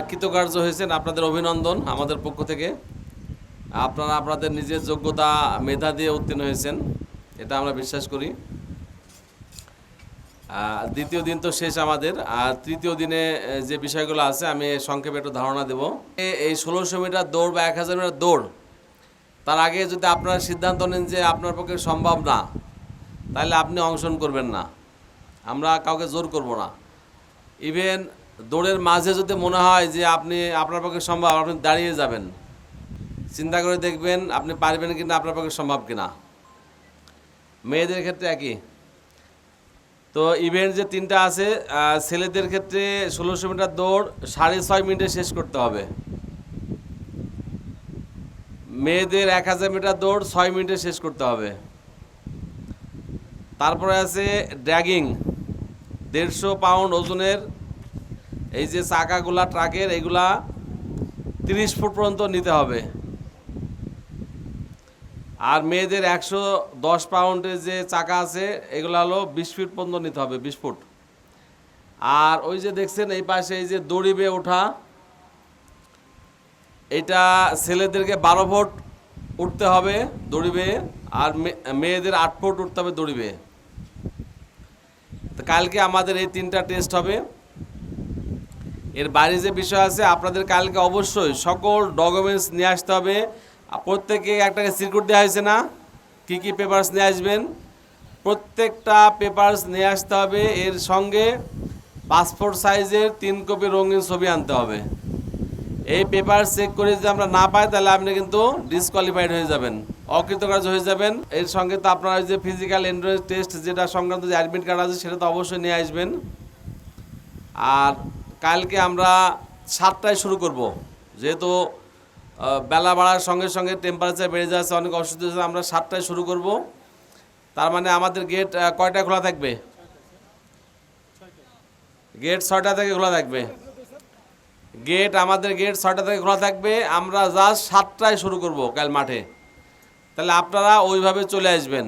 কৃতকার্য হয়েছেন, আপনাদের অভিনন্দন আমাদের পক্ষ থেকে। আপনারা আপনাদের নিজের যোগ্যতা মেধা দিয়ে উত্তীর্ণ হয়েছেন, এটা আমরা বিশ্বাস করি। দ্বিতীয় দিন তো শেষ আমাদের, আর তৃতীয় দিনে যে বিষয়গুলো আছে আমি সংক্ষেপে একটু ধারণা দেব। এই 1600 মিটার দৌড় বা 1000 মিটার দৌড়, তার আগে যদি আপনারা সিদ্ধান্ত নেন যে আপনার পক্ষে সম্ভব না, তাহলে আপনি অংশগ্রহণ করবেন না। আমরা কাউকে জোর করব না। ইভেন দৌড়ের মাঝে যদি মনে হয় যে আপনার পক্ষে সম্ভব, আপনি দাঁড়িয়ে যাবেন, চিন্তা করে দেখবেন আপনি পারবেন কিনা, আপনার পক্ষে সম্ভব কিনা। মেয়েদের ক্ষেত্রে একই। তো ইভেন্ট যে তিনটা আছে, ছেলেদের ক্ষেত্রে 1600 মিটার দৌড় 6.5 মিনিটে শেষ করতে হবে। মেয়েদের 1000 মিটার দৌড় 6 মিনিটে শেষ করতে হবে। তারপরে আছে ড্র্যাগিং, 150 পাউন্ড ওজনের এই যে চাকাগুলা ট্রাকের, এইগুলা 30 ফুট পর্যন্ত নিতে হবে। আর মেয়েদের 110 পাউন্ডের যে চাকা আছে, এগুলো হলো 20 ফিট পর্যন্ত নিতে হবে, 20 ফুট। আর ওই যে দেখছেন এই পাশে এই যে দড়ি বেয়ে ওঠা, এটা ছেলেদেরকে 12 ফুট উঠতে হবে দড়ি বেয়ে, আর মেয়েদের 8 ফুট উঠতে হবে দড়ি বেয়ে। তো কালকে আমাদের এই 3টা টেস্ট হবে। এর বাইরে যে বিষয় আছে, আপনাদের কালকে অবশ্যই সকল ডকুমেন্টস নিয়ে আসতে হবে। প্রত্যেকে একটা সিকিউর দেওয়া হয়েছে না, কী কী পেপারস নিয়ে আসবেন, প্রত্যেকটা পেপারস নিয়ে আসতে হবে। এর সঙ্গে পাসপোর্ট সাইজের 3 কপি রঙিন ছবি আনতে হবে। এই পেপার চেক করে যদি আমরা না পাই, তাহলে আপনি কিন্তু ডিসকোয়ালিফাইড হয়ে যাবেন, অকৃতকার্য হয়ে যাবেন। এর সঙ্গে তো আপনার যে ফিজিক্যাল এন্ডুরেন্স টেস্ট যেটা সংক্রান্ত যে অ্যাডমিট কার্ড আছে, সেটা তো অবশ্যই নিয়ে আসবেন। আর কালকে আমরা 7টায় শুরু করব, যেহেতু বেলা বাড়ার সঙ্গে সঙ্গে টেম্পারেচার বেড়ে যাচ্ছে, অনেক অসুবিধা হচ্ছে। আমরা 7টায় শুরু করব। তার মানে আমাদের গেট কয়টায় খোলা থাকবে? গেট 6টা থেকে খোলা থাকবে। আমাদের গেট 6টা থেকে খোলা থাকবে। আমরা জাস্ট 7টায় শুরু করব কাল মাঠে। তাহলে আপনারা ওইভাবে চলে আসবেন।